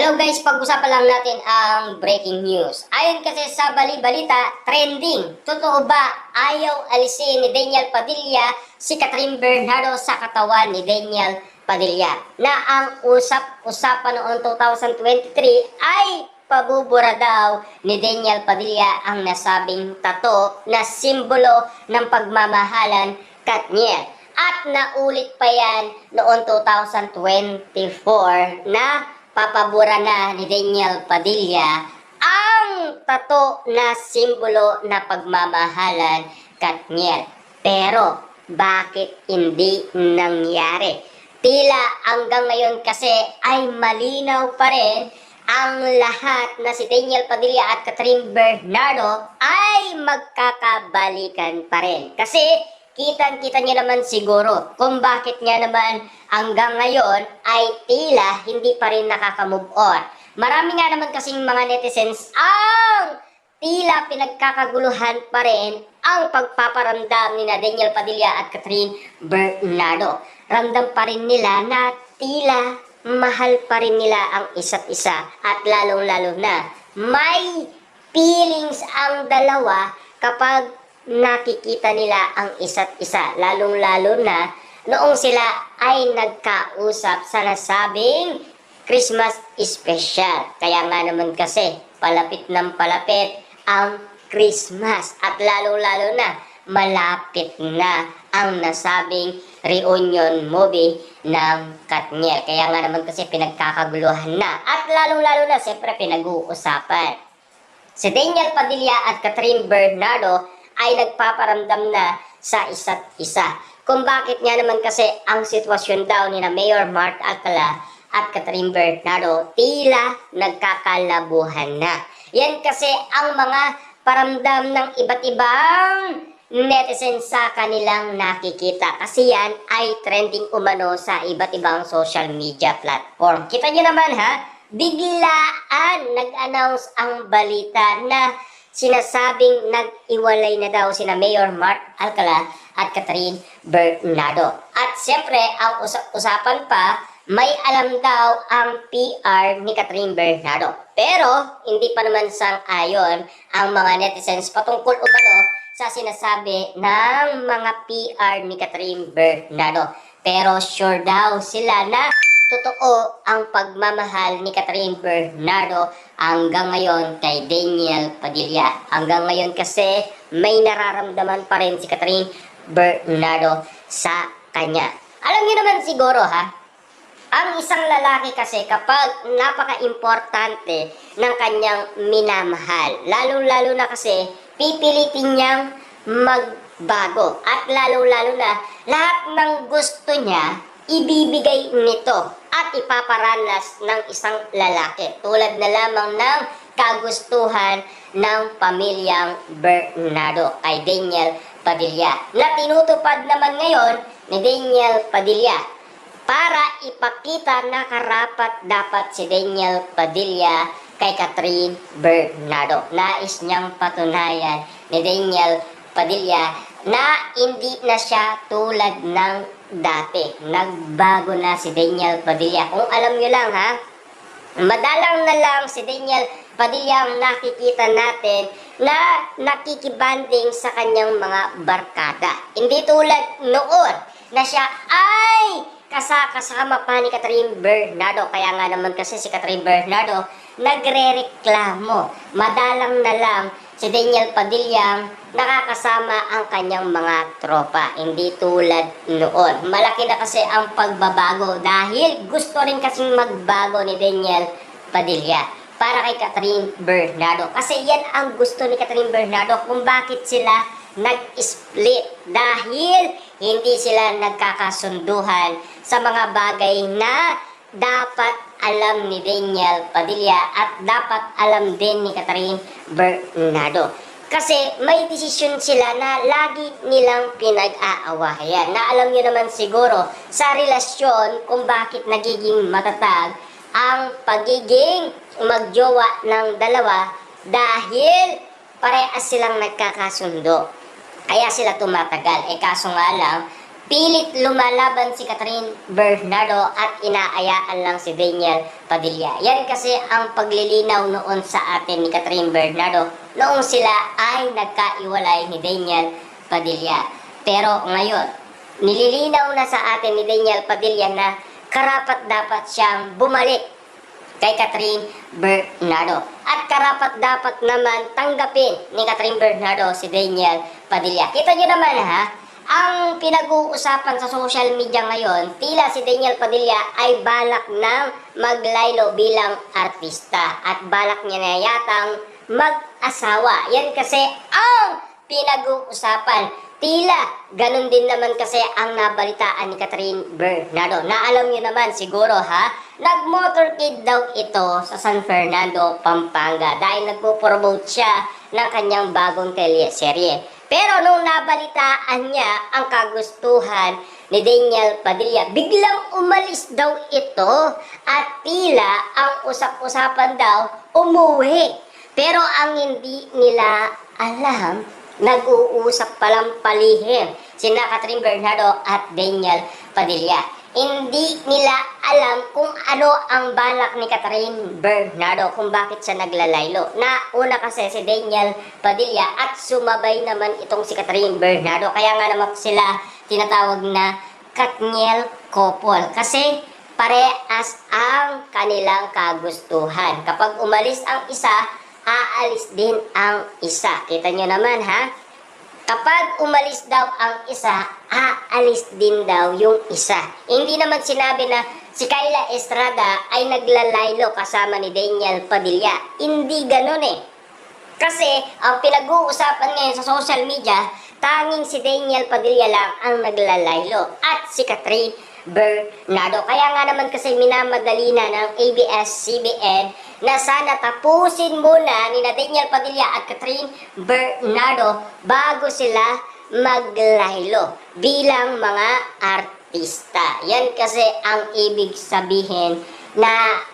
Hello guys, pag-usapan lang natin ang breaking news. Ayon kasi sa bali-balita, trending. Totoo ba ayaw alisin ni Daniel Padilla si Catherine Bernardo sa katawan ni Daniel Padilla? Na ang usap-usapan noong 2023 ay pabubura daw ni Daniel Padilla ang nasabing tato na simbolo ng pagmamahalan Katniel. At naulit pa yan noong 2024 na papabura na ni Daniel Padilla ang tato na simbolo na pagmamahalan Katniel. Pero bakit hindi nangyari? Tila hanggang ngayon kasi ay malinaw pa rin ang lahat na si Daniel Padilla at Catherine Bernardo ay magkakabalikan pa rin. Kasi kitang-kita niyo naman siguro kung bakit nga naman hanggang ngayon ay tila hindi pa rin nakaka-move on. Marami nga naman kasing mga netizens ang tila pinagkakaguluhan pa rin ang pagpaparamdam ni Daniel Padilla at Catherine Bernardo. Ramdam pa rin nila na tila mahal pa rin nila ang isa't isa at lalong-lalo na may feelings ang dalawa kapag nakikita nila ang isa't isa, lalong-lalo na noong sila ay nagkausap sa nasabing Christmas special. Kaya nga naman kasi palapit ng palapit ang Christmas at lalong-lalo na malapit na ang nasabing reunion movie ng Katniel. Kaya nga naman kasi pinagkakaguluhan na at lalong-lalo na siyempre pinag-uusapan. Si Daniel Padilla at Catherine Bernardo ay nagpaparamdam na sa isa't isa. Kung bakit nga naman kasi ang sitwasyon daw ni na Mayor Mark Alcala at Catherine Bernardo tila nagkakalabuhan na. Yan kasi ang mga paramdam ng iba't ibang netizens sa kanilang nakikita. Kasi yan ay trending umano sa iba't ibang social media platform. Kita nyo naman ha, biglaan nag-announce ang balita na sinasabing nag-iwalay na daw sina Mayor Mark Alcala at Catherine Bernardo. At siyempre, ang usapan pa, may alam daw ang PR ni Catherine Bernardo. Pero, hindi pa naman sang-ayon ang mga netizens patungkol umano sa sinasabi ng mga PR ni Catherine Bernardo. Pero sure daw sila na totoo ang pagmamahal ni Catherine Bernardo hanggang ngayon kay Daniel Padilla. Hanggang ngayon kasi may nararamdaman pa rin si Catherine Bernardo sa kanya. Alam niyo naman siguro ha, ang isang lalaki kasi kapag napaka-importante ng kanyang minamahal, lalong-lalo na kasi pipilitin niyang magbago at lalong-lalo na lahat ng gusto niya ibibigay nito at ipaparanas ng isang lalaki tulad na lamang ng kagustuhan ng pamilyang Bernardo kay Daniel Padilla na tinutupad naman ngayon ni Daniel Padilla para ipakita na karapat-dapat si Daniel Padilla kay Catherine Bernardo. Nais niyang patunayan ni Daniel Padilla na hindi na siya tulad ng dati. Nagbago na si Daniel Padilla. Kung alam nyo lang ha, madalang na lang si Daniel Padilla ang nakikita natin na nakikibanding sa kanyang mga barkada. Hindi tulad noon na siya ay kasama pa ni Catherine Bernardo. Kaya nga naman kasi si Catherine Bernardo nagre-reklamo. Madalang na lang si Daniel Padilla nakakasama ang kanyang mga tropa. Hindi tulad noon. Malaki na kasi ang pagbabago dahil gusto rin kasing magbago ni Daniel Padilla para kay Catherine Bernardo. Kasi yan ang gusto ni Catherine Bernardo kung bakit sila nag-split. Dahil hindi sila nagkakasunduhan sa mga bagay na dapat alam ni Daniel Padilla at dapat alam din ni Catherine Bernardo. Kasi may desisyon sila na lagi nilang pinag-aawayan. Na alam nyo naman siguro sa relasyon kung bakit nagiging matatag ang pagiging magjowa ng dalawa dahil parehas silang nagkakasundo. Kaya sila tumatagal. Kaso nga lang, pilit lumalaban si Catherine Bernardo at inaayaan lang si Daniel Padilla. Yan kasi ang paglilinaw noon sa atin ni Catherine Bernardo noong sila ay nagkaiwalay ni Daniel Padilla. Pero ngayon, nililinaw na sa atin ni Daniel Padilla na karapat dapat siyang bumalik kay Catherine Bernardo. At karapat dapat naman tanggapin ni Catherine Bernardo si Daniel Padilla. Kita nyo naman ha, ang pinag-uusapan sa social media ngayon, tila si Daniel Padilla ay balak ng maglaylo bilang artista at balak niya na yatang mag-asawa. Yan kasi ang pinag-uusapan. Tila, ganun din naman kasi ang nabalitaan ni Catherine Bernardo. Na alam niyo naman siguro ha, nag-motorcade daw ito sa San Fernando, Pampanga dahil nagpo-promote siya ng kanyang bagong teleserye. Pero nung nabalitaan niya ang kagustuhan ni Daniel Padilla, biglang umalis daw ito at tila ang usap-usapan daw umuwi. Pero ang hindi nila alam, nag-uusap palang palihim sina Catherine Bernardo at Daniel Padilla. Hindi nila alam kung ano ang balak ni Catherine Bernardo, kung bakit siya naglalaylo. Nauna kasi si Daniel Padilla at sumabay naman itong si Catherine Bernardo. Kaya nga naman sila tinatawag na Katniel couple. Kasi parehas ang kanilang kagustuhan. Kapag umalis ang isa, aalis din ang isa. Kita nyo naman ha? Kapag umalis daw ang isa, aalis din daw yung isa. Hindi naman sinabi na si Kyla Estrada ay naglalaylo kasama ni Daniel Padilla. Hindi ganun eh. Kasi ang pinag-uusapan ngayon sa social media, tanging si Daniel Padilla lang ang naglalaylo at si Catherine Bernardo. Kaya nga naman kasi minamadali na ng ABS-CBN na sana tapusin muna ni Daniel Padilla at Catherine Bernardo bago sila maglaylo bilang mga artista. Yan kasi ang ibig sabihin na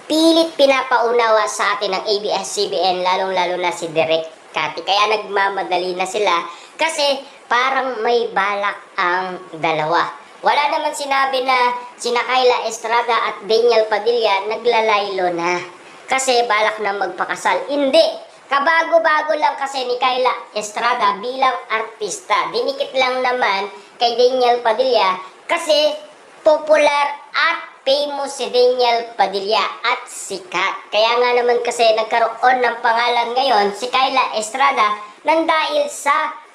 pilit pinapaunawa sa atin ng ABS-CBN, lalong-lalo na si Direk Cathy. Kaya nagmamadali na sila kasi parang may balak ang dalawa. Wala naman sinabi na sina Kyla Estrada at Daniel Padilla naglalaylo na kasi balak na magpakasal. Hindi. Kabago-bago lang kasi ni Kyla Estrada bilang artista. Dinikit lang naman kay Daniel Padilla kasi popular at famous si Daniel Padilla at sikat. Kaya nga naman kasi nagkaroon ng pangalan ngayon si Kyla Estrada nang dahil sa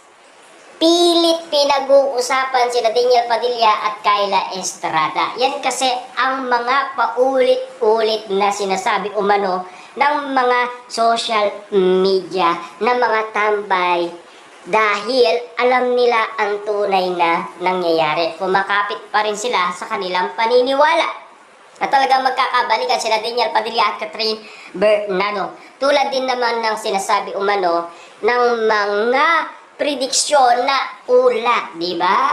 pilit pinag-uusapan sila Daniel Padilla at Kyla Estrada. Yan kasi ang mga paulit-ulit na sinasabi umano ng mga social media na mga tambay dahil alam nila ang tunay na nangyayari. Kumakapit pa rin sila sa kanilang paniniwala na talagang magkakabalikan sila Daniel Padilla at Catherine Bernardo. Tulad din naman ng sinasabi umano ng mga prediksyon na ulat, di ba?